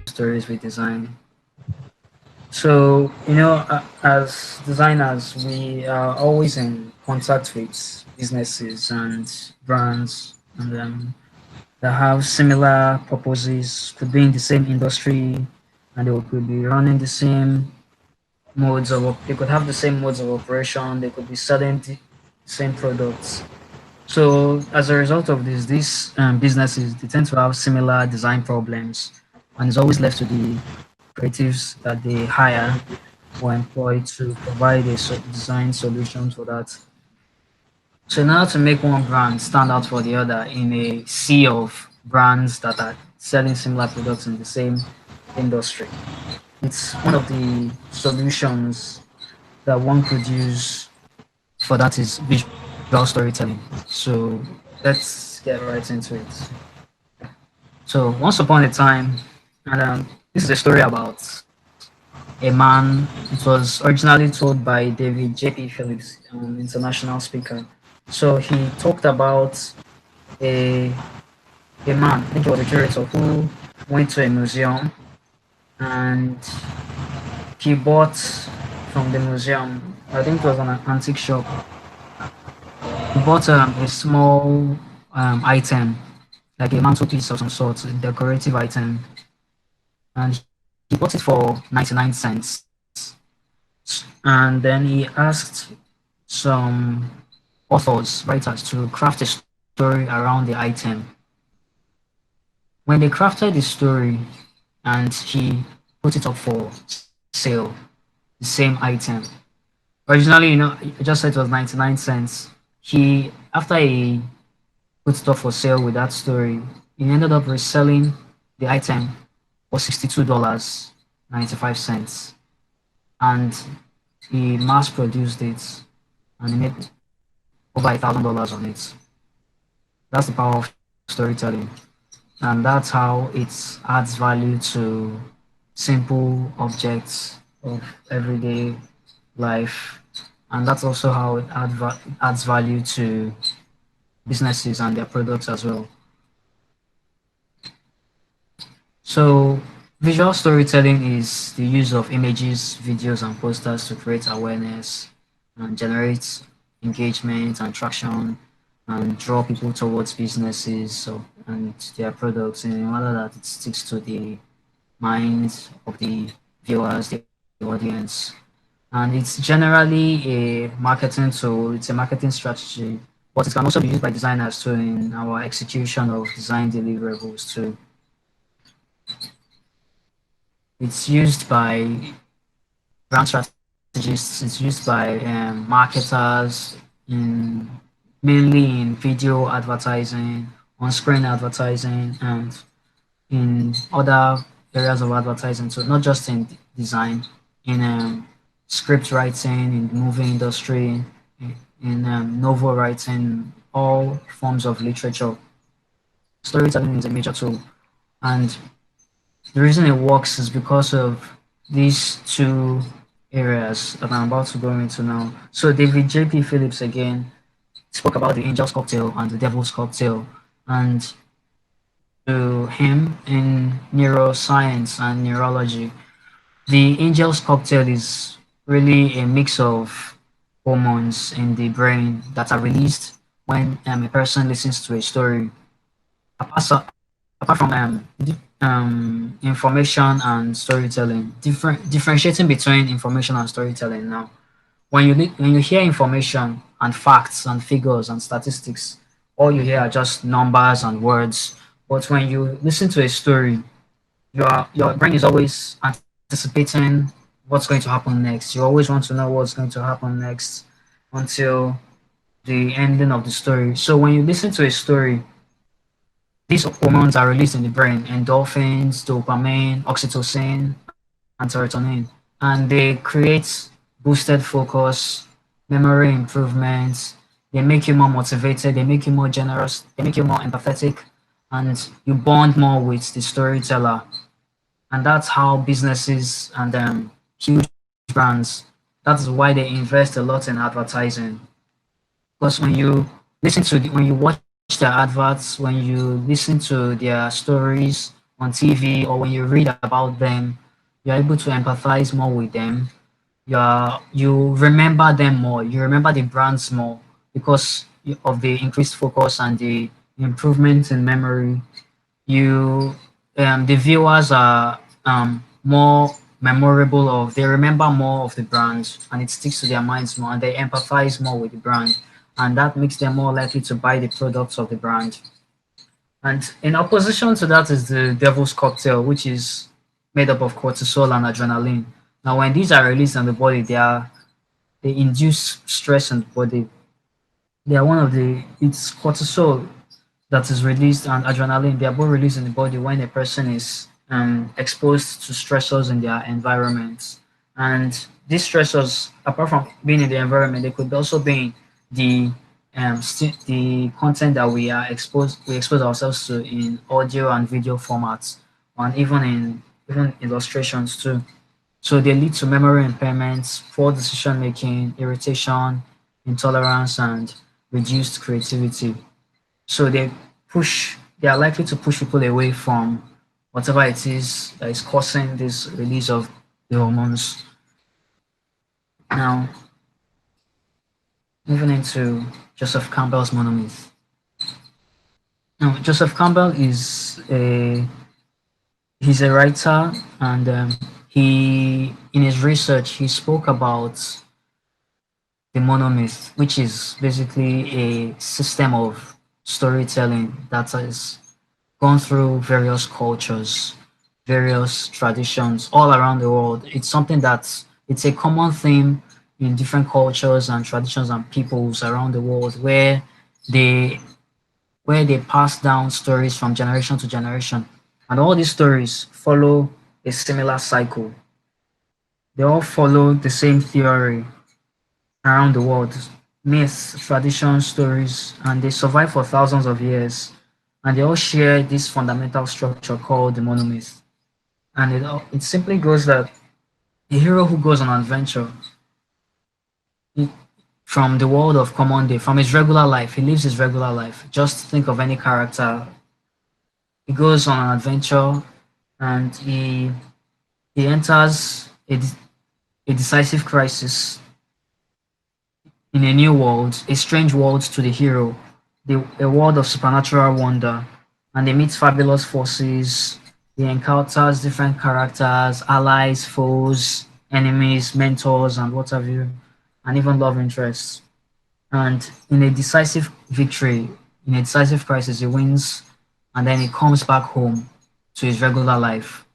Stories we design. So, as designers, we are always in contact with businesses and brands and that have similar purposes, could be in the same industry, and they could be running the same they could have the same modes of operation, they could be selling the same products. So as a result of this, these businesses, they tend to have similar design problems, and it's always left to the creatives that they hire or employ to provide a design solution for that. So in order to make one brand stand out for the other in a sea of brands that are selling similar products in the same industry, it's one of the solutions that one could use for that is visual storytelling. So let's get right into it. So once upon a time, and this is a story about a man. It was originally told by David J.P. Phillips, an international speaker. So he talked about a a man, I think he was a curator, who went to a museum and he bought from the museum, I think it was an antique shop, he bought a small item, like a mantelpiece of some sort, a decorative item, and he bought it for 99 cents. And then he asked some writers, to craft a story around the item. When they crafted the story and he put it up for sale, the same item. Originally, I just said it was 99 cents. After he put it up for sale with that story, he ended up reselling the item for $62.95. And he mass produced it and he made over $1,000 on it. That's the power of storytelling. And that's how it adds value to simple objects of everyday life. And that's also how it adds value to businesses and their products as well. So visual storytelling is the use of images, videos, and posters to create awareness and generate engagement and traction and draw people towards businesses and their products in order that it sticks to the minds of the viewers, the audience. And it's generally a marketing tool, it's a marketing strategy, but it can also be used by designers too in our execution of design deliverables too. It's used by brand strategists, it's used by marketers, mainly in video advertising, on-screen advertising, and in other areas of advertising. So not just in design, in script writing, in the movie industry, in novel writing, all forms of literature. Storytelling is a major tool, and the reason it works is because of these two areas that I'm about to go into now. So David J.P. Phillips again spoke about the angel's cocktail and the devil's cocktail, and to him in neuroscience and neurology, the angel's cocktail is really a mix of hormones in the brain that are released when a person listens to a story. Apart from information and storytelling, differentiating between information and storytelling now. When you hear information and facts and figures and statistics, all you hear are just numbers and words. But when you listen to a story, your brain is always anticipating what's going to happen next. You always want to know what's going to happen next until the ending of the story. So when you listen to a story, these hormones are released in the brain: endorphins, dopamine, oxytocin, and serotonin, and they create boosted focus, memory improvements. They make you more motivated, they make you more generous, they make you more empathetic, and you bond more with the storyteller. And that's how businesses and huge brands. That's why they invest a lot in advertising. Because when you watch their adverts, when you listen to their stories on TV, or when you read about them, you're able to empathize more with them. You remember them more. You remember the brands more because of the increased focus and the improvement in memory. You The viewers are more memorable of they remember more of the brand, and it sticks to their minds more, and they empathize more with the brand, and that makes them more likely to buy the products of the brand. And in opposition to that is the devil's cocktail, which is made up of cortisol and adrenaline. Now when these are released in the body, they induce stress in the body. They are one of the it's cortisol that is released, and adrenaline. They are both released in the body when a person is exposed to stressors in their environment. And these stressors, apart from being in the environment, they could also be in the the content that we expose ourselves to in audio and video formats, and even illustrations too. So they lead to memory impairments, poor decision making, irritation, intolerance, and reduced creativity. So they are likely to push people away from whatever it is that is causing this release of the hormones. Now, moving into Joseph Campbell's monomyth. Now, Joseph Campbell he's a writer, and he in his research he spoke about the monomyth, which is basically a system of storytelling that has gone through various cultures, various traditions all around the world. It's something it's a common theme in different cultures and traditions and peoples around the world they where they pass down stories from generation to generation. And all these stories follow a similar cycle. They all follow the same theory around the world, myths, traditions, stories, and they survive for thousands of years. And they all share this fundamental structure called the monomyth. And it simply goes that a hero who goes on an adventure he- from the world of common day, from his regular life, he lives his regular life. Just think of any character. He goes on an adventure and he enters a decisive crisis in a new world, a strange world to the hero, a world of supernatural wonder, and he meets fabulous forces. He encounters different characters, allies, foes, enemies, mentors, and what have you, and even love interests. And in a decisive victory, in a decisive crisis, he wins, and then he comes back home to his regular life,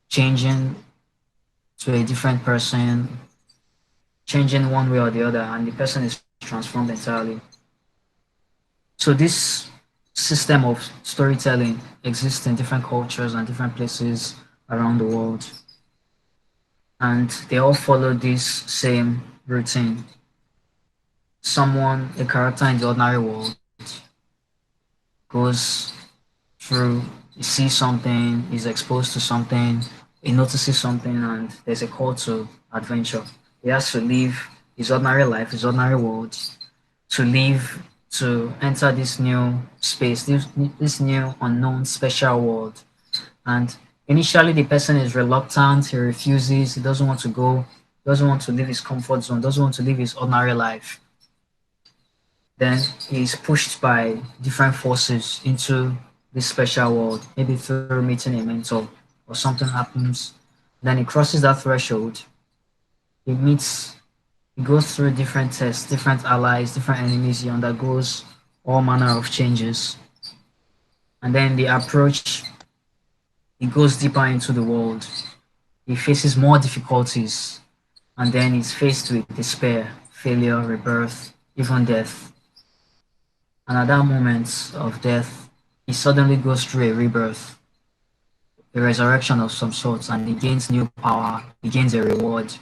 changing to a different person, changing one way or the other, and the person is transformed entirely. So this system of storytelling exists in different cultures and different places around the world, and they all follow this same routine. A character in the ordinary world, goes through, he sees something, he's exposed to something, he notices something, and there's a call to adventure. He has to leave his ordinary life, his ordinary world, to leave to enter this new space, this new unknown special world. And initially, the person is reluctant, he refuses, he doesn't want to go, doesn't want to leave his comfort zone, doesn't want to leave his ordinary life. Then he's pushed by different forces into this special world, maybe through meeting a mentor or something happens. Then he crosses that threshold. He meets, he goes through different tests, different allies, different enemies. He undergoes all manner of changes. And then the approach, he goes deeper into the world. He faces more difficulties. And then he's faced with despair, failure, rebirth, even death. And at that moment of death, he suddenly goes through a rebirth, a resurrection of some sorts, and he gains new power, he gains a reward,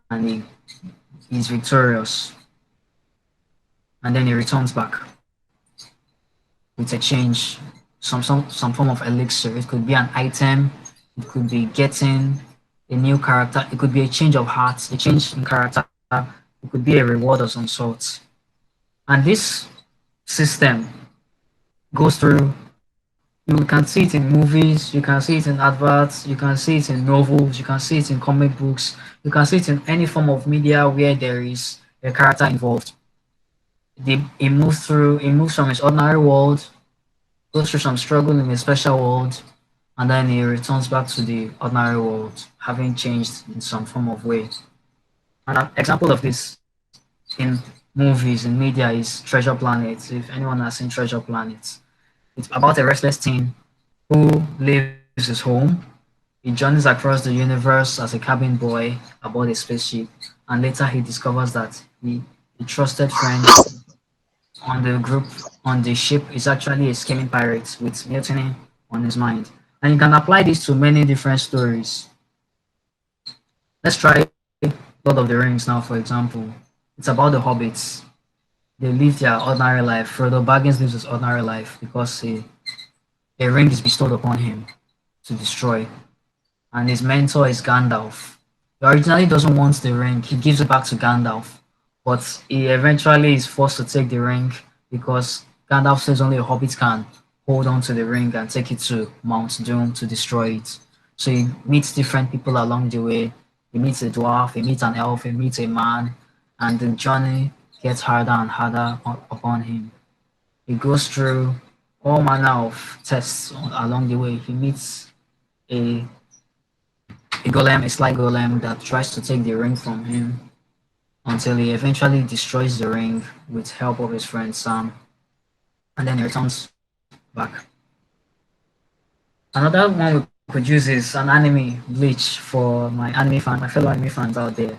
and he's victorious. And then he returns back with a change, some form of elixir. It could be an item, it could be getting. a new character. It could be a change of heart, a change in character. It could be a reward of some sort. And this system goes through. You can see it in movies, you can see it in adverts, you can see it in novels, you can see it in comic books, you can see it in any form of media where there is a character involved. It moves from his ordinary world, goes through some struggle in a special world, and then he returns back to the ordinary world, having changed in some form of way. An example of this in movies and media is Treasure Planet. If anyone has seen Treasure Planet, it's about a restless teen who leaves his home. He journeys across the universe as a cabin boy aboard a spaceship, and later he discovers that a trusted friend on the group on the ship is actually a scheming pirate with mutiny on his mind. And you can apply this to many different stories. Let's try Lord of the Rings now, for example. It's about the hobbits. They live their ordinary life. Frodo Baggins lives his ordinary life because a ring is bestowed upon him to destroy, and his mentor is Gandalf. He originally doesn't want the ring. He gives it back to Gandalf, but he eventually is forced to take the ring because Gandalf says only a hobbit can hold on to the ring and take it to Mount Doom to destroy it. So he meets different people along the way. He meets a dwarf, he meets an elf, he meets a man, and the journey gets harder and harder upon him. He goes through all manner of tests along the way. He meets a a golem, a sly golem that tries to take the ring from him until he eventually destroys the ring with help of his friend Sam, and then he returns back. Another one we could use is an anime, Bleach, for my fellow anime fans out there.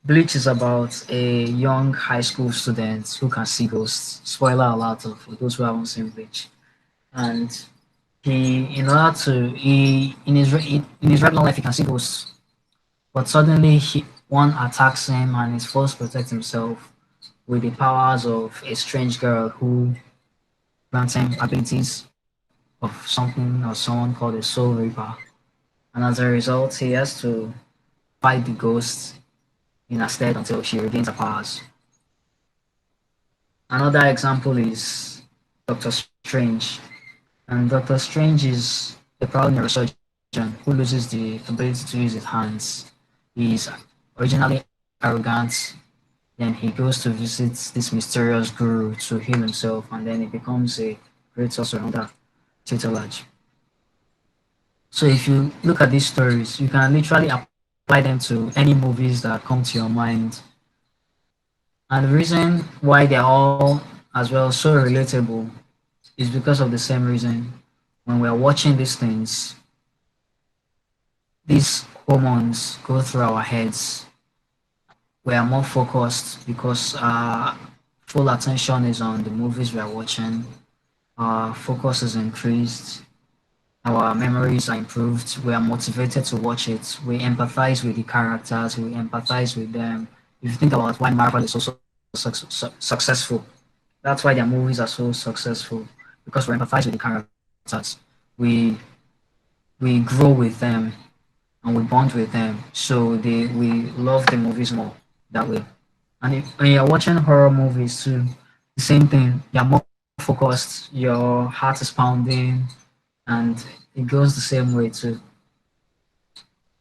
Bleach is about a young high school student who can see ghosts. Spoiler alert for those who haven't seen Bleach. And in order to, in his regular life, he can see ghosts. But suddenly, one attacks him and he's forced to protect himself with the powers of a strange girl who grants him abilities of something or someone called a Soul Reaper. And as a result, he has to fight the ghost in her stead until she regains her powers. Another example is Doctor Strange. And Doctor Strange is a proud neurosurgeon who loses the ability to use his hands. He's originally arrogant, then he goes to visit this mysterious guru to heal himself, and then he becomes a great sorcerer under tutelage. So if you look at these stories, you can literally apply them to any movies that come to your mind. And the reason why they're all as well so relatable is because of the same reason. When we're watching these things, these hormones go through our heads. We are more focused because our full attention is on the movies we are watching. Our focus is increased. Our memories are improved. We are motivated to watch it. We empathize with the characters. We empathize with them. If you think about why Marvel is so successful, that's why their movies are so successful, because we empathize with the characters. We we grow with them and we bond with them. So we love the movies more that way. And when you're watching horror movies too, the same thing. You're more focused. Your heart is pounding, and it goes the same way too.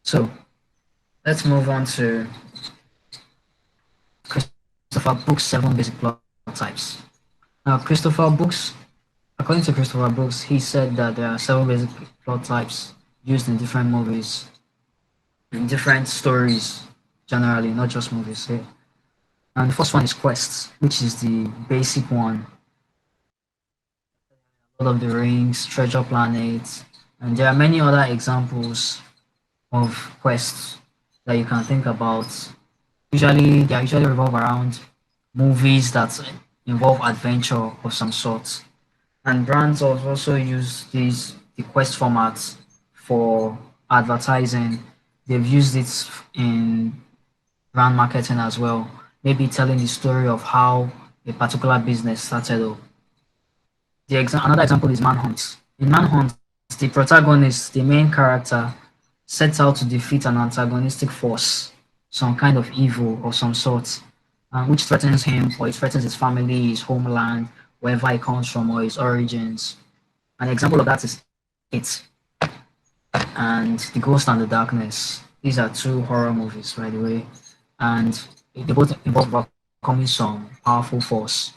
So let's move on to Christopher Book's 7 basic plot types. Now, according to Christopher Brooks, he said that there are 7 basic plot types used in different movies, in different stories, generally, not just movies. Yeah. And the first one is quests, which is the basic one. Lord of the Rings, Treasure Planet, and there are many other examples of quests that you can think about. They usually revolve around movies that involve adventure of some sort. And brands have also used the quest formats for advertising. They've used it in brand marketing as well. Maybe telling the story of how a particular business started up. Another example is Manhunt. In Manhunt, the protagonist, the main character, sets out to defeat an antagonistic force, some kind of evil of some sort, which threatens him or it threatens his family, his homeland, wherever he comes from or his origins. An example of that is It and The Ghost and the Darkness. These are two horror movies, by the way, and they both involve overcoming some powerful force.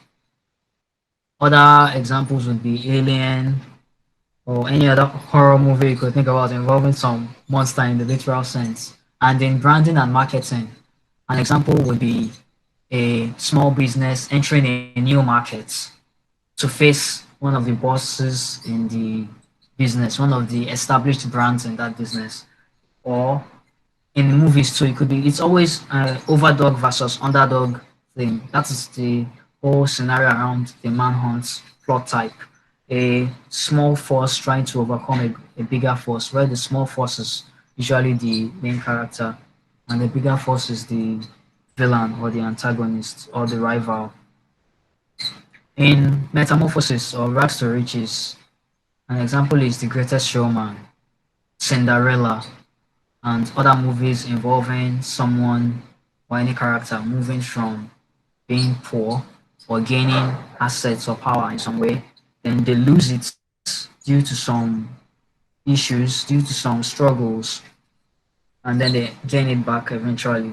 Other examples would be Alien or any other horror movie you could think about involving some monster in the literal sense. And in branding and marketing, an example would be a small business entering a new market to face one of the bosses in the business, one of the established brands in that business. Or in movies too, it's always overdog versus underdog thing. That is the whole scenario around the Manhunt plot type. A small force trying to overcome a bigger force, where the small force is usually the main character, and the bigger force is the villain or the antagonist or the rival. In Metamorphosis or Rags to Riches, an example is The Greatest Showman, Cinderella, and other movies involving someone or any character moving from being poor or gaining assets or power in some way, then they lose it due to some issues, due to some struggles, and then they gain it back eventually.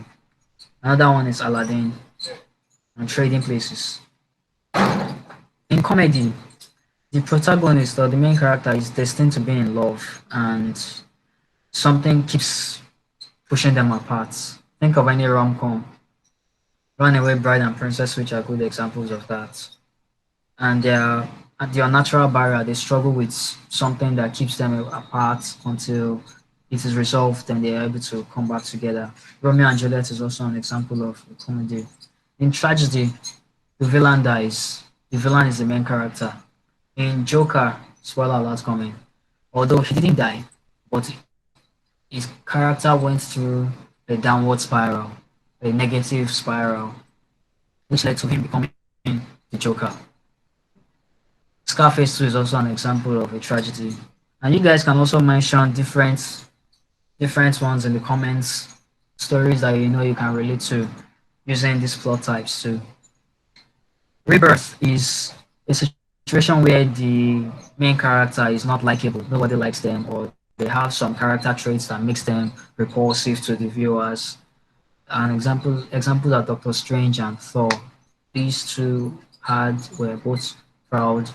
Another one is Aladdin and Trading Places. In comedy, the protagonist or the main character is destined to be in love and something keeps pushing them apart. Think of any rom-com. Runaway Bride and Princess, which are good examples of that. And they are at the unnatural barrier, they struggle with something that keeps them apart until it is resolved and they are able to come back together. Romeo and Juliet is also an example of a comedy. In tragedy, the villain dies. The villain is the main character. In Joker, spoiler alert coming, although he didn't die, but his character went through a downward spiral, a negative spiral, which led to him becoming the Joker. Scarface 2 is also an example of a tragedy. And you guys can also mention different ones in the comments, stories that you know you can relate to using these plot types too. Rebirth is a situation where the main character is not likable, nobody likes them, or they have some character traits that makes them repulsive to the viewers. An example are Doctor Strange and Thor. These two were both proud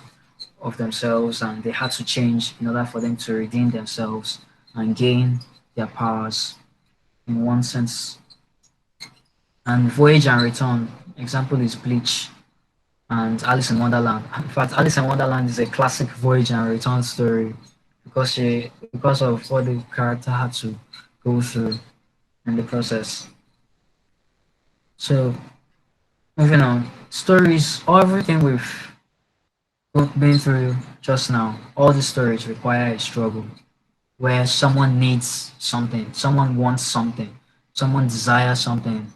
of themselves and they had to change in order for them to redeem themselves and gain their powers in one sense. And Voyage and Return, example is Bleach and Alice in Wonderland. In fact, Alice in Wonderland is a classic Voyage and Return story because of what the character had to go through in the process. So moving on, stories, everything we've been through just now, all the stories require a struggle where someone needs something, someone wants something, someone desires something,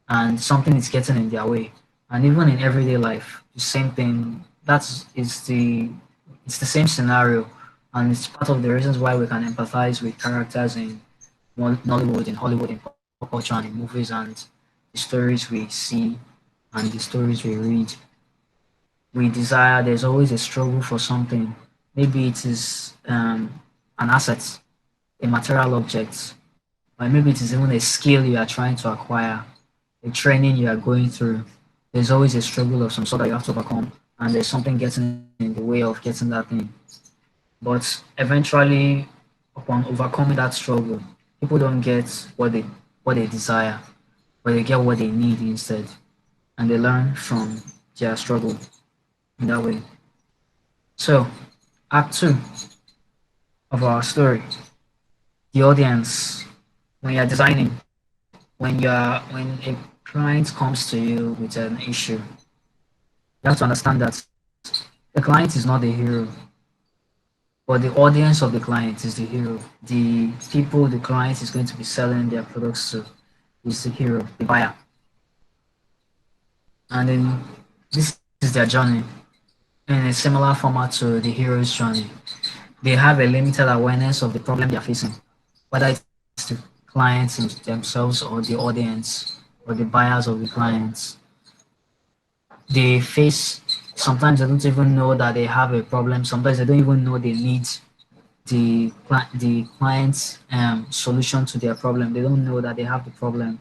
and something is getting in their way. And even in everyday life, the same thing. It's the same scenario, and it's part of the reasons why we can empathize with characters in Nollywood, in Hollywood, in pop culture, and in movies, and the stories we see and the stories we read. We desire. There's always a struggle for something. Maybe it is an asset, a material object, or maybe it is even a skill you are trying to acquire, a training you are going through. There's always a struggle of some sort that you have to overcome, and there's something getting in the way of getting that thing. But eventually, upon overcoming that struggle, people don't get what they desire, but they get what they need instead, and they learn from their struggle in that way. So, Act 2 of our story, the audience. When you're designing, when a client comes to you with an issue, you have to understand that the client is not the hero, but the audience of the client is the hero. The people the client is going to be selling their products to is the hero, the buyer. And then this is their journey in a similar format to the hero's journey. They have a limited awareness of the problem they are facing, whether it clients themselves or the audience or the buyers of the clients. They face sometimes they don't even know that they have a problem. Sometimes they don't even know they need the client's solution to their problem. They don't know that they have the problem.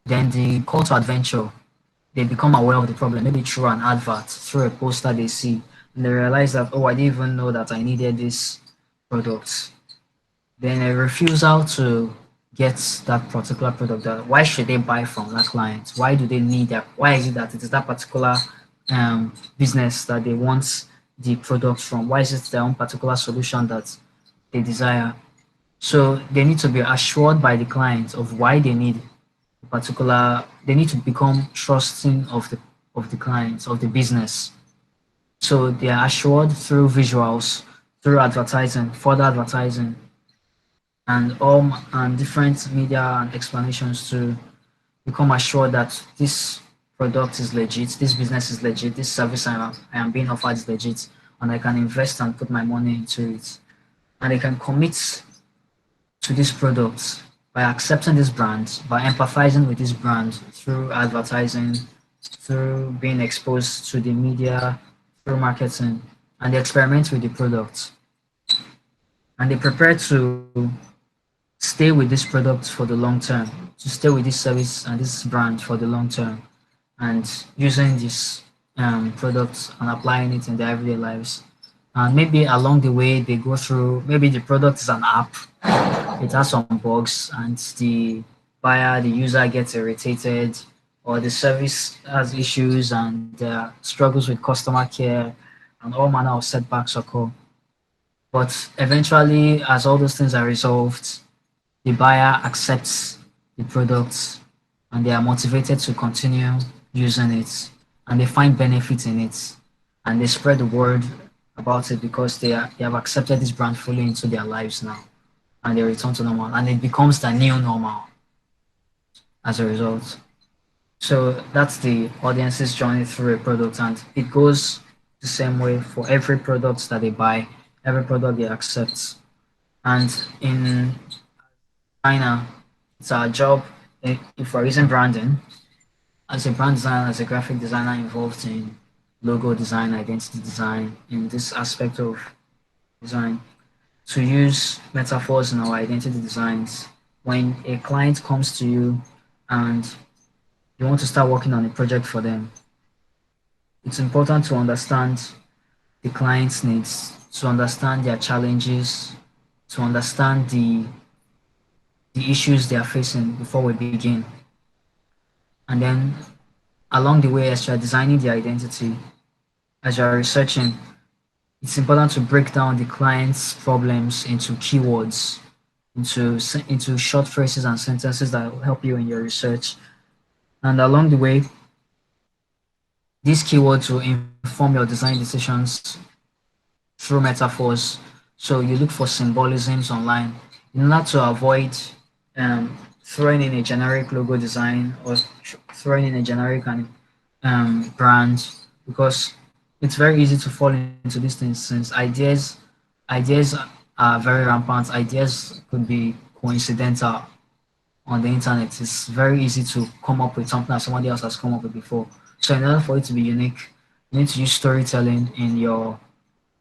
Then the call to adventure, they become aware of the problem, maybe through an advert, through a poster they see, and they realize that, oh, I didn't even know that I needed this product. Then a refusal to get that particular product. That why should they buy from that client? Why do they need that? Why is it that it is that particular business that they want the product from? Why is it their own particular solution that they desire? So they need to be assured by the client of why they need a particular. They need to become trusting of the clients of the business. So they are assured through visuals, through advertising, further advertising, and different media and explanations to become assured that this product is legit, this business is legit, this service I am being offered is legit, and I can invest and put my money into it. And they can commit to this product by accepting this brand, by empathizing with this brand through advertising, through being exposed to the media, through marketing, and they experiment with the product. And they prepare to stay with this product for the long term, to stay with this service and this brand for the long term, and using this product and applying it in their everyday lives. And maybe along the way, they go through, maybe the product is an app, it has some bugs, and the buyer, the user gets irritated, or the service has issues and struggles with customer care, and all manner of setbacks occur. But eventually, as all those things are resolved, the buyer accepts the product and they are motivated to continue using it and they find benefit in it and they spread the word about it because they have accepted this brand fully into their lives now and they return to normal and it becomes the new normal as a result. So that's the audience's journey through a product and it goes the same way for every product that they buy, every product they accept. And in China, it's our job if we're using branding as a brand designer, as a graphic designer involved in logo design, identity design, in this aspect of design, to use metaphors in our identity designs. When a client comes to you and you want to start working on a project for them, it's important to understand the client's needs, to understand their challenges, to understand the issues they are facing before we begin. And then along the way, as you're designing the identity, as you're researching, it's important to break down the client's problems into keywords, into short phrases and sentences that will help you in your research. And along the way, these keywords will inform your design decisions through metaphors. So you look for symbolisms online in order to avoid throwing in a generic logo design or throwing in a generic brand because it's very easy to fall into these things since ideas are very rampant. Ideas could be coincidental on the internet. It's very easy to come up with something that somebody else has come up with before. So in order for it to be unique, you need to use storytelling in your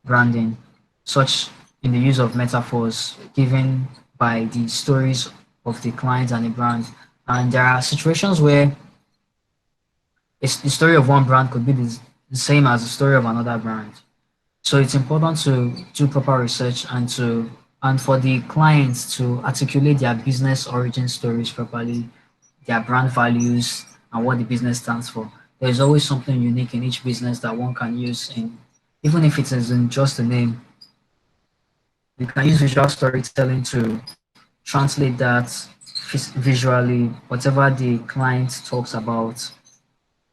branding, such in the use of metaphors given by the stories of the client and the brand. And there are situations where the story of one brand could be the same as the story of another brand. So it's important to do proper research and for the clients to articulate their business origin stories properly, their brand values, and what the business stands for. There's always something unique in each business that one can use in, even if it isn't just a name. You can use visual storytelling to translate that visually, whatever the client talks about.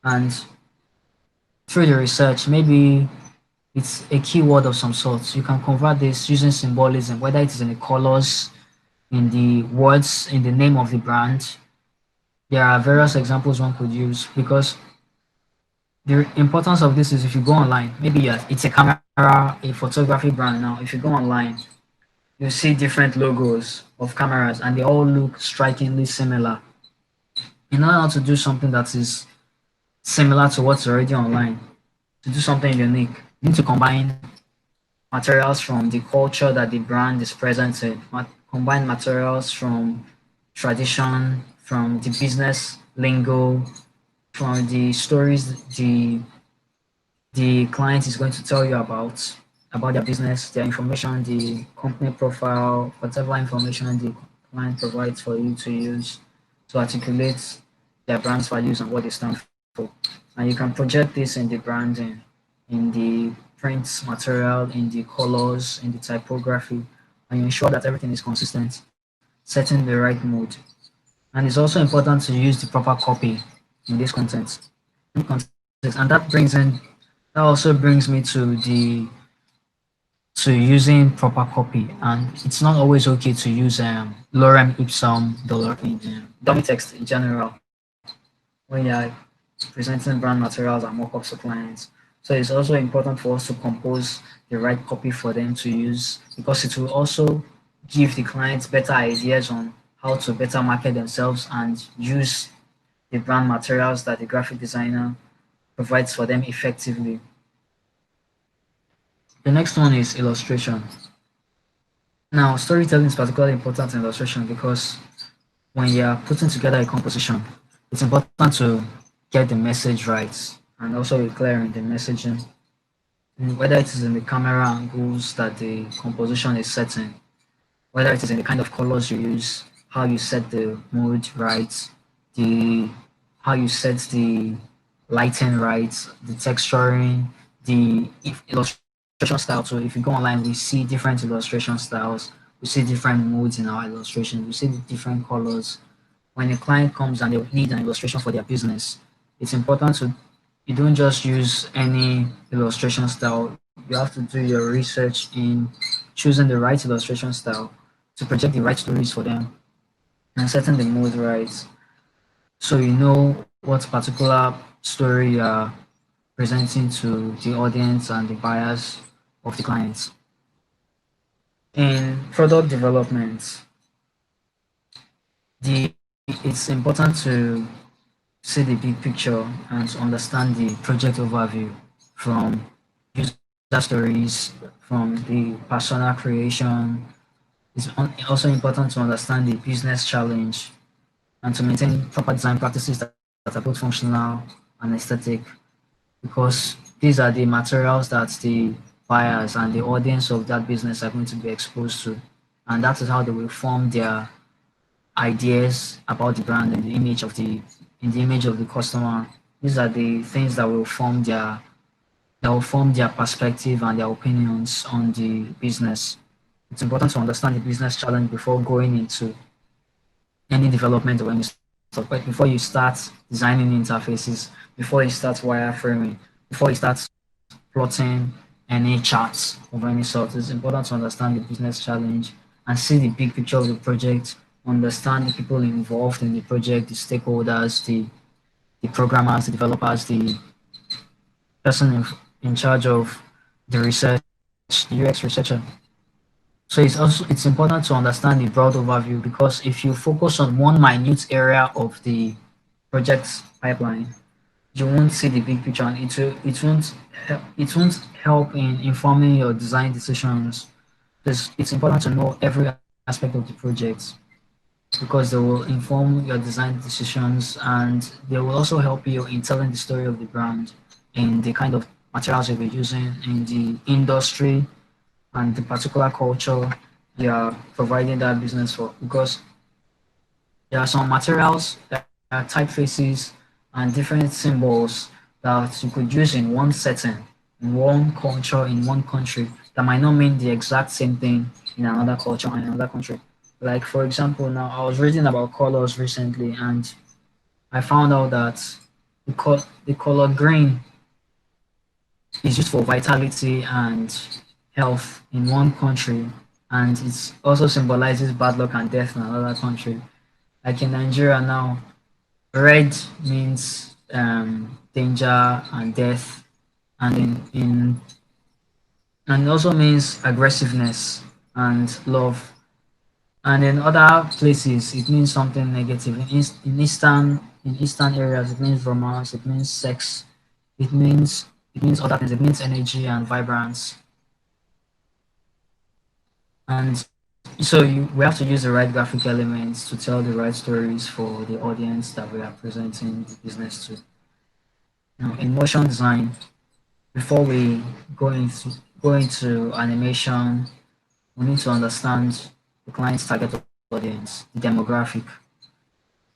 And through the research, maybe it's a keyword of some sort. You can convert this using symbolism, whether it is in the colors, in the words, in the name of the brand. There are various examples one could use because the importance of this is if you go online, maybe it's a camera, a photography brand now. If you go online, you see different logos of cameras and they all look strikingly similar. In order to do something that is similar to what's already online, to do something unique, you need to combine materials from the culture that the brand is present in, combine materials from tradition, from the business lingo, from the stories the client is going to tell you about their business, their information, the company profile, whatever information the client provides for you to use to articulate their brand's values and what they stand for. And you can project this in the branding, in the print material, in the colors, in the typography, and you ensure that everything is consistent, setting the right mood. And it's also important to use the proper copy in this content. And that also brings me to using proper copy. And it's not always okay to use lorem ipsum dolor in dummy text in general when you're presenting brand materials and mock-ups to clients. So it's also important for us to compose the right copy for them to use because it will also give the clients better ideas on how to better market themselves and use the brand materials that the graphic designer provides for them effectively. The next one is illustration. Now, storytelling is particularly important in illustration because when you're putting together a composition, it's important to get the message right and also be clear in the messaging, whether it is in the camera angles that the composition is setting, whether it is in the kind of colors you use, how you set the mood right, the how you set the lighting right, the texturing, the illustration style. So if you go online, we see different illustration styles, we see different moods in our illustrations, we see the different colors. When a client comes and they need an illustration for their business, it's important to you don't just use any illustration style. You have to do your research in choosing the right illustration style to project the right stories for them and setting the mood right. So you know what particular story you are presenting to the audience and the buyers of the clients. In product development, it's important to see the big picture and to understand the project overview from user stories, from the persona creation. It's also important to understand the business challenge and to maintain proper design practices that are both functional and aesthetic because these are the materials that the buyers and the audience of that business are going to be exposed to. And that is how they will form their ideas about the brand and the image of the customer. These are the things that will form their perspective and their opinions on the business. It's important to understand the business challenge before going into any development or any stuff. But before you start designing interfaces, before you start wireframing, before you start plotting any charts of any sort, it's important to understand the business challenge and see the big picture of the project, understand the people involved in the project, the stakeholders, the programmers, the developers, the person in charge of the research, the UX researcher. So it's important to understand the broad overview because if you focus on one minute area of the project's pipeline, you won't see the big picture and it won't help in informing your design decisions. It's important to know every aspect of the project because they will inform your design decisions and they will also help you in telling the story of the brand in the kind of materials you'll be using in the industry and the particular culture you are providing that business for because there are some materials, there are typefaces and different symbols that you could use in one setting, in one culture, in one country that might not mean the exact same thing in another culture and another country. Like for example, now I was reading about colors recently and I found out that the color green is used for vitality and health in one country, and it also symbolizes bad luck and death in another country. Like in Nigeria now, red means danger and death, and in and it also means aggressiveness and love. And in other places, it means something negative. In eastern areas, it means romance. It means sex. It means it means other things. It means energy and vibrance. And so we have to use the right graphic elements to tell the right stories for the audience that we are presenting the business to. Now, in motion design, before we go into animation, we need to understand the client's target audience, the demographic.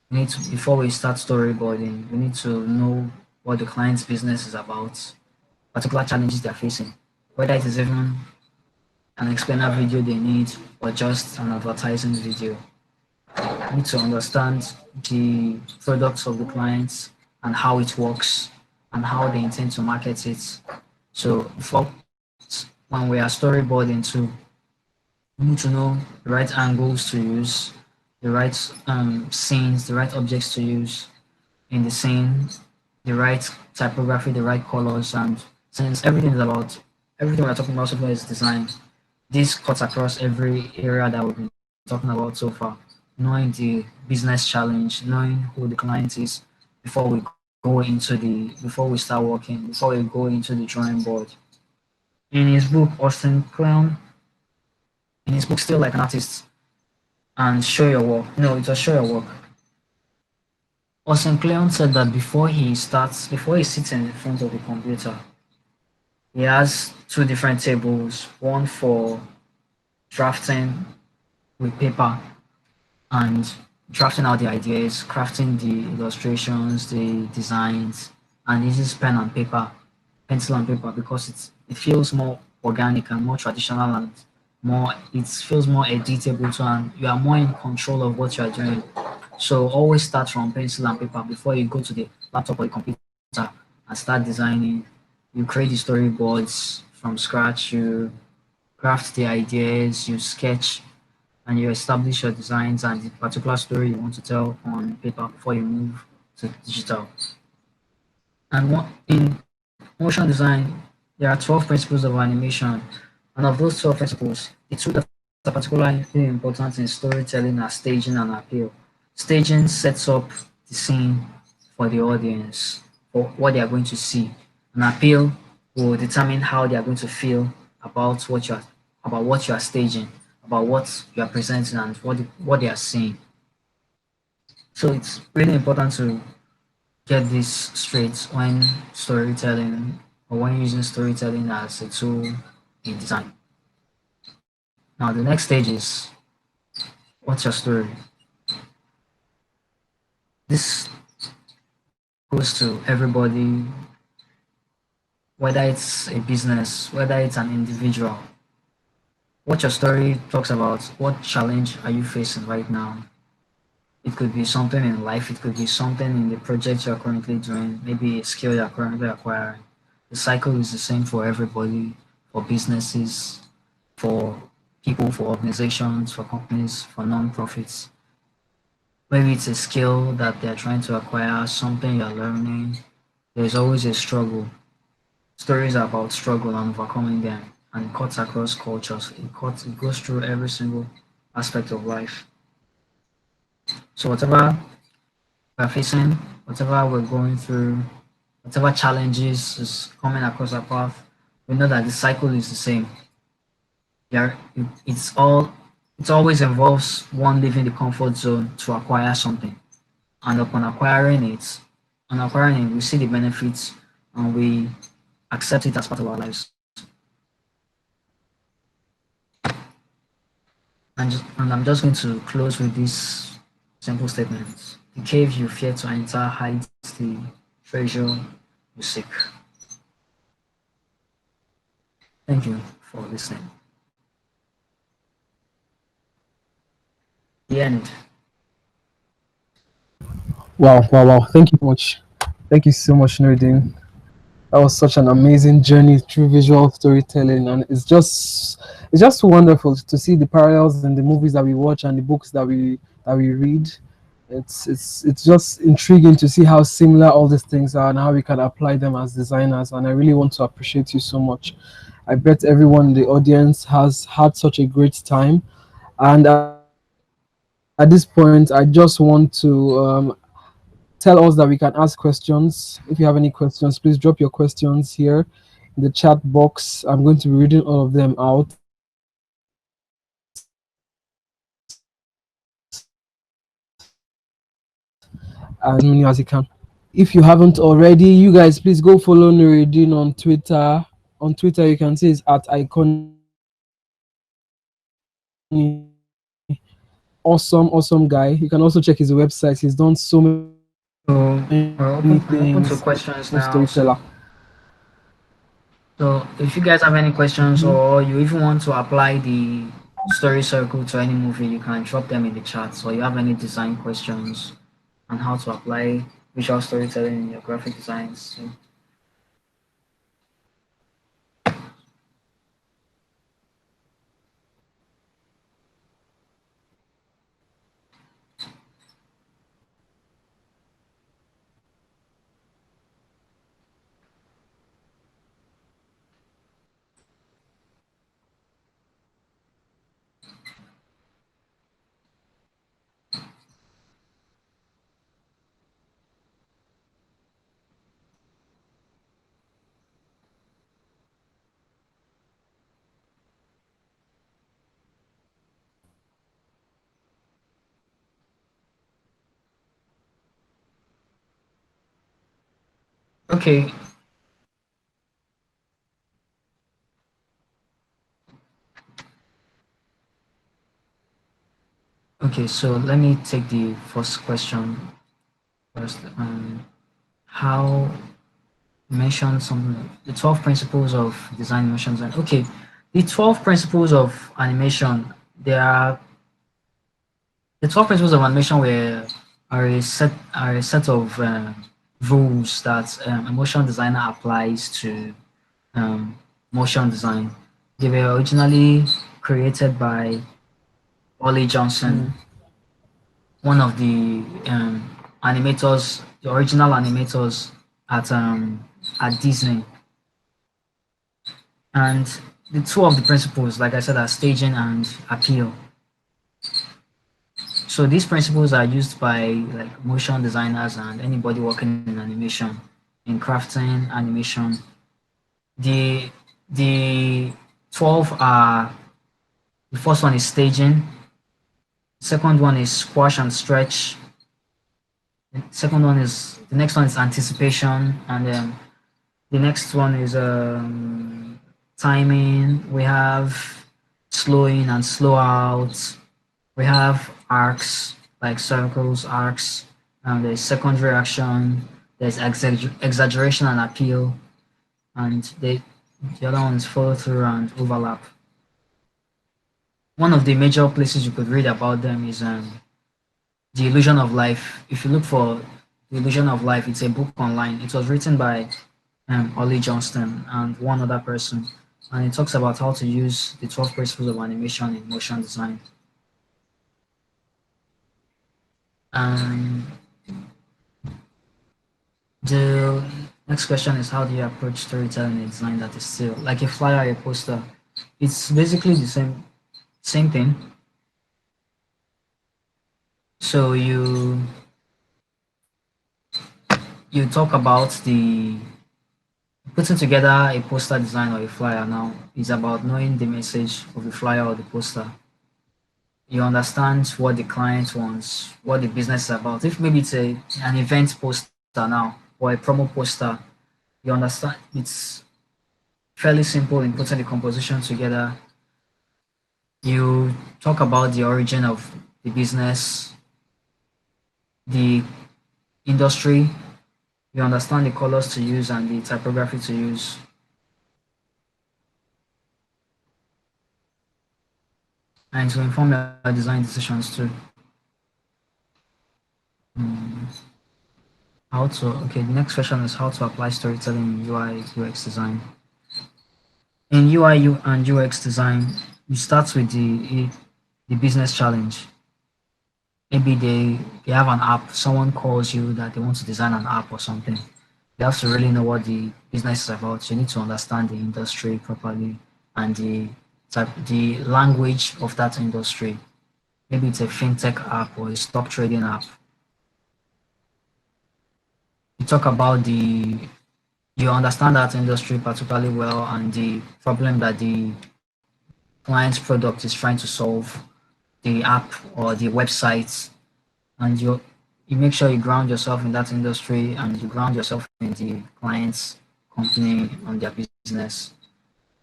We need to, before we start storyboarding, we need to know what the client's business is about, particular challenges they're facing, whether it is even an explainer video they need or just an advertising video. We need to understand the products of the clients and how it works and how they intend to market it. So when we are storyboarding too, we need to know the right angles to use, the right scenes, the right objects to use in the scene, the right typography, the right colors, and since everything we're talking about so far is design, this cuts across every area that we've been talking about so far. Knowing the business challenge, knowing who the client is before we before we start working, before we go into the drawing board. In his book, Austin Kleon, in his book, Still Like an Artist and Show Your Work. No, it was Show Your Work. Austin Kleon said that before he sits in front of the computer, he has two different tables, one for drafting with paper and drafting out the ideas, crafting the illustrations, the designs, and uses pencil and paper because it feels more organic and more traditional and more it feels more editable too, and you are more in control of what you are doing. So always start from pencil and paper before you go to the laptop or the computer and start designing. You create the storyboards from scratch, you craft the ideas, you sketch and you establish your designs and the particular story you want to tell on paper before you move to digital. And in motion design, there are 12 principles of animation. And of those 12 principles, the two that are particularly important in storytelling are staging and appeal. Staging sets up the scene for the audience, for what they are going to see. An appeal will determine how they are going to feel about what you are staging, about what you are presenting, and what they are seeing. So it's really important to get this straight when storytelling or when using storytelling as a tool in design. Now the next stage is what's your story? This goes to everybody, whether it's a business, whether it's an individual. What your story talks about, what challenge are you facing right now? It could be something in life, it could be something in the project you're currently doing, maybe a skill you're currently acquiring. The cycle is the same for everybody, for businesses, for people, for organizations, for companies, for non-profits. Maybe it's a skill that they're trying to acquire, something you're learning. There's always a struggle. Stories are about struggle and overcoming them, and it cuts across cultures. It goes through every single aspect of life. So whatever we're facing, whatever we're going through, whatever challenges is coming across our path, we know that the cycle is the same. Yeah, it always involves one leaving the comfort zone to acquire something. And upon acquiring it, we see the benefits and we accept it as part of our lives. And I'm just going to close with this simple statement. The cave you fear to enter hides the treasure you seek. Thank you for listening. The end. Wow, wow, wow. Thank you so much. Thank you so much, Nurudeen. That was such an amazing journey through visual storytelling, and it's just wonderful to see the parallels in the movies that we watch and the books that we read. It's just intriguing to see how similar all these things are and how we can apply them as designers. And I really want to appreciate you so much. I bet everyone in the audience has had such a great time. And at this point, I just want to tell us that we can ask questions. If you have any questions, please drop your questions here in the chat box. I'm going to be reading all of them out as many as I can. If you haven't already, you guys please go follow Nuruddin on Twitter. On Twitter, you can see it's at awesome guy. You can also check his website. He's done so many things. So Wonderful I'm open to storyteller. questions now. So if you guys have any questions or you even want to apply the story circle to any movie, you can drop them in the chat. So you have any design questions on how to apply visual storytelling in your graphic designs. So, okay, okay. So let me take the first question first. How mention something the 12 principles of design animation design. Okay, the 12 principles of animation. There are the 12 principles of animation were are a set of rules that a motion designer applies to um, motion design. They were originally created by Ollie Johnson, one of the animators, the original animators at Disney. And the two of the principles, like I said, are staging and appeal. So these principles are used by like motion designers and anybody working in animation, in crafting animation. The the 12 are the first one is staging, the second one is squash and stretch, the next one is anticipation, and the next one is timing. We have slow in and slow out. We have arcs like circles, arcs, and there's secondary action. There's exaggeration and appeal, and the other ones follow through and overlap. One of the major places you could read about them is The Illusion of Life. If you look for The Illusion of Life, it's a book online. It was written by Ollie Johnston and one other person, and it talks about how to use the 12 principles of animation in motion design. Um, the next question is, how do you approach storytelling in design that is still like a flyer or a poster? It's basically the same thing. So you talk about the putting together a poster design or a flyer now is about knowing the message of the flyer or the poster. You understand what the client wants, what the business is about. If maybe it's an event poster now or a promo poster, you understand it's fairly simple in putting the composition together. You talk about the origin of the business, the industry, you understand the colors to use and the typography to use. And to inform your design decisions too. Mm, the next question is how to apply storytelling in UI UX design. In UI and UX design, you start with the business challenge. Maybe they have an app, someone calls you that they want to design an app or something. you have to really know what the business is about. You need to understand the industry properly and the language of that industry. Maybe it's a fintech app or a stock trading app. You talk about you understand that industry particularly well and the problem that the client's product is trying to solve, the app or the website, and you make sure you ground yourself in that industry and you ground yourself in the client's company and their business,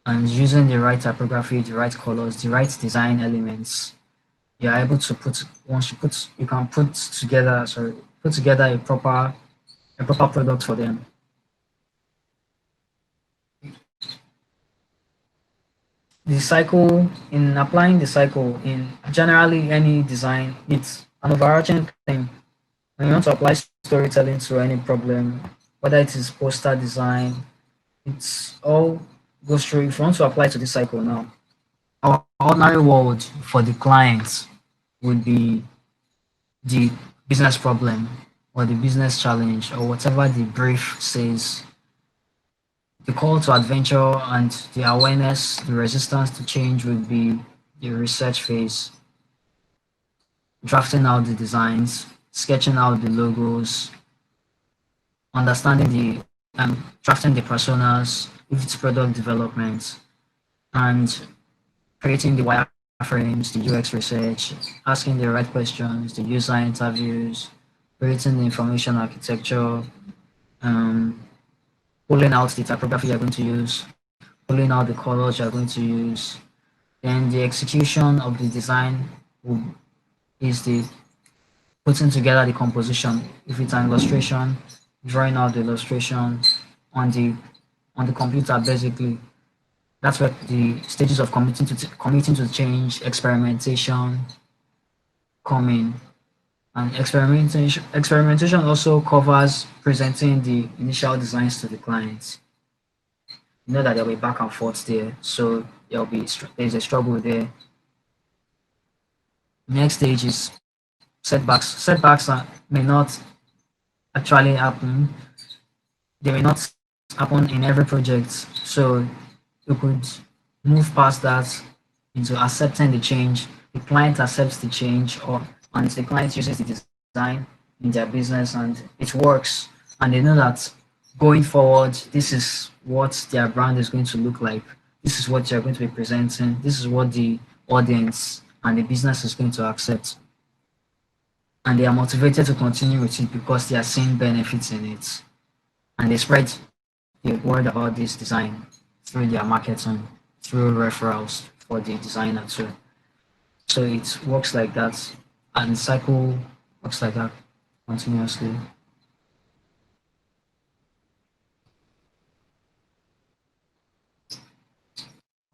and using the right typography, the right colors, the right design elements. You're able to put once you can put together a proper product for them. The cycle in applying the cycle in generally any design, it's an overarching thing. When you want to apply storytelling to any problem, whether it is poster design, it's all goes through. If you want to apply to this cycle now, our ordinary world for the client would be the business problem or the business challenge or whatever the brief says. The call to adventure and the awareness, the resistance to change would be the research phase, drafting out the designs, sketching out the logos, understanding drafting the personas, if it's product development, and creating the wireframes, the UX research, asking the right questions, the user interviews, creating the information architecture, um, pulling out the typography you're going to use, pulling out the colors you're going to use. Then the execution of the design is the putting together the composition. If it's an illustration, drawing out the illustration on the computer basically. That's where the stages of committing to change, experimentation come in. And experimentation also covers presenting the initial designs to the clients. You know that there'll be back and forth there, so there's a struggle there. Next stage is setbacks. May not actually happen. They may not happen in every project, so you could move past that into accepting the change. The client accepts the change, or and the client uses the design in their business and it works, and they know that going forward, this is what their brand is going to look like. This is what you're going to be presenting. This is what the audience and the business is going to accept. And they are motivated to continue with it because they are seeing benefits in it. And they spread the word about this design through their marketing, through referrals for the designer too. So it works like that, and the cycle works like that continuously.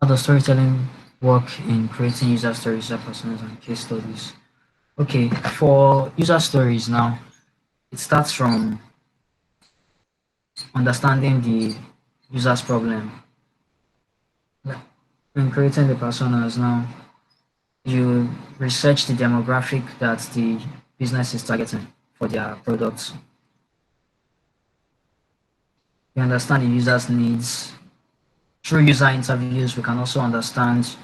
How does storytelling work in creating user stories, user personas, and case studies? Okay, for user stories now, it starts from understanding the user's problem. When creating the personas now, you research the demographic that the business is targeting for their products. You understand the user's needs. Through user interviews, we can also understand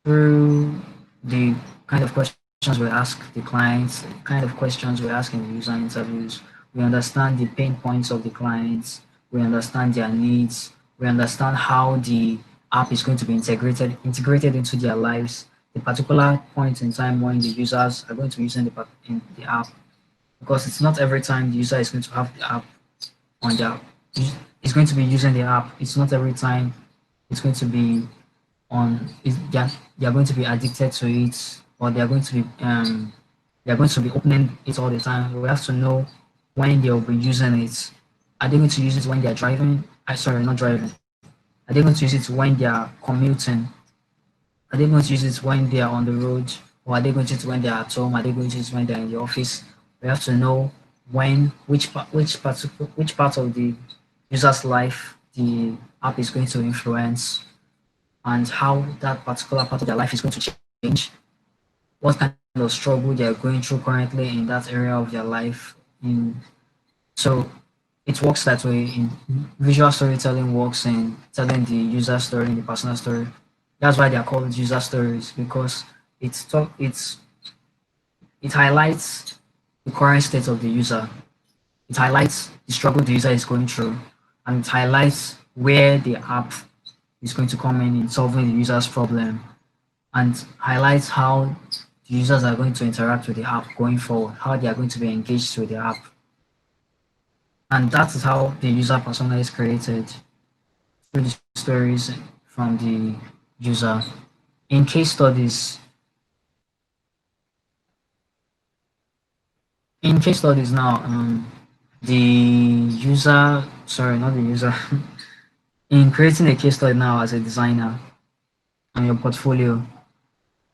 through the kind of questions we ask the clients, the kind of questions we ask in the user interviews. We understand the pain points of the clients. We understand their needs. We understand how the app is going to be integrated into their lives. The particular point in time when the users are going to be using the app, because it's not every time the user is going to have the app on their is going to be using the app. It's not every time it's going to be they're going to be addicted to it, or they're going to be opening it all the time. We have to know when they'll be using it. Are they going to use it when they're driving? I sorry, not driving. Are they going to use it when they're commuting? Are they going to use it when they are on the road? Or are they going to use it when they're at home? Are they going to use it when they're in the office? We have to know which part of the user's life the app is going to influence, and how that particular part of their life is going to change. What kind of struggle they are going through currently in that area of their life, in So it works that way. In visual storytelling works in telling the user story, the personal story. That's why they are called user stories, because it highlights the current state of the user. It highlights the struggle the user is going through, and it highlights where the app is going to come in solving the user's problem, and highlights how the users are going to interact with the app going forward, how they are going to be engaged with the app. And that is how the user persona is created through the stories from the user. In case studies, now, the user, sorry, not the user, in creating a case study now as a designer on your portfolio,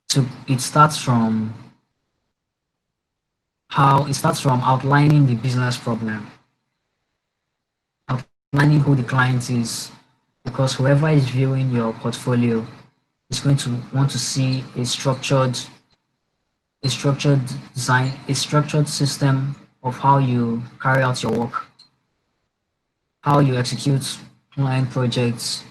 so it starts from outlining the business problem, outlining who the client is, because whoever is viewing your portfolio is going to want to see a structured design, a structured system of how you carry out your work, how you execute client projects.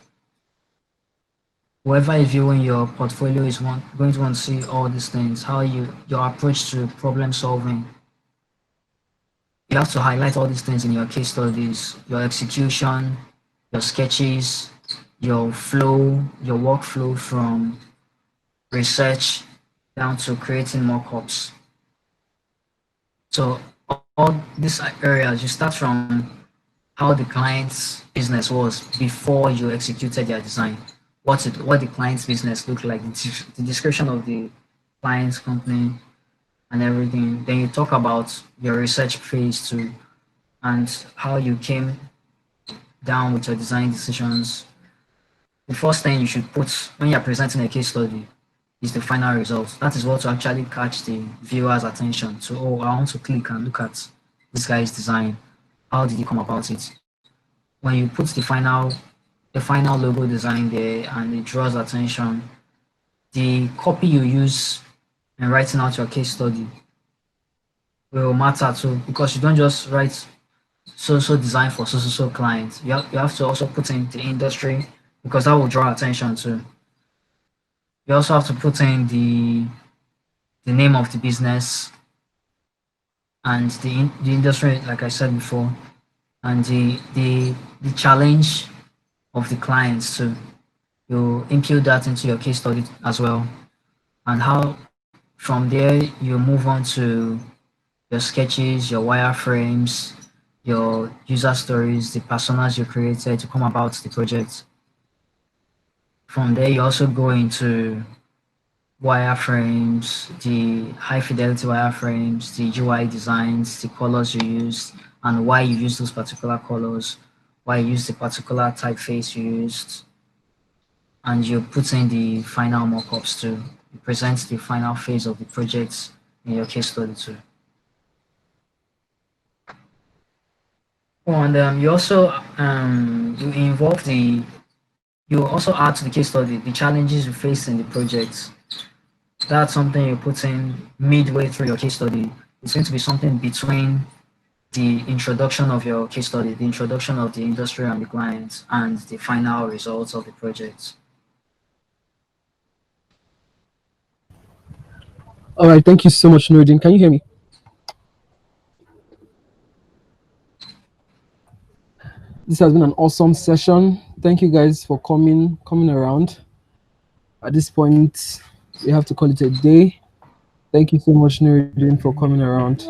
Whoever is viewing your portfolio is going to want to see all these things, how your approach to problem solving. You have to highlight all these things in your case studies, your execution, your sketches, your flow, your workflow from research down to creating mockups. So all these areas, you start from how the client's business was before you executed their design. What the client's business looked like, the description of the client's company and everything. Then you talk about your research phase too, and how you came down with your design decisions. The first thing you should put when you're presenting a case study is the final result. That is what to actually catch the viewer's attention. So, oh, I want to click and look at this guy's design. How did he come about it? When you put the final logo design there and it draws attention, the copy you use in writing out your case study will matter too, because you don't just write so design for so clients. You have to also put in the industry, because that will draw attention too. You also have to put in the name of the business and the industry, like I said before, and the challenge of the clients too. You impute that into your case study as well, and how from there you move on to your sketches, your wireframes, your user stories, the personas you created to come about the project. From there, you also go into wireframes, the high fidelity wireframes, the UI designs, the colors you use, and why you use those particular colors, why you use the particular typeface you used, and you put in the final mockups too. You present the final phase of the project in your case study too. Oh, and you also you involve you also add to the case study the challenges you face in the project. That's something you put in midway through your case study. It's going to be something between the introduction of your case study, the introduction of the industry and the client, and the final results of the project. All right, thank you so much, Nurudeen. Can you hear me? This has been an awesome session. Thank you guys for coming around. At this point, we have to call it a day. Thank you so much, Nurudeen, for coming around.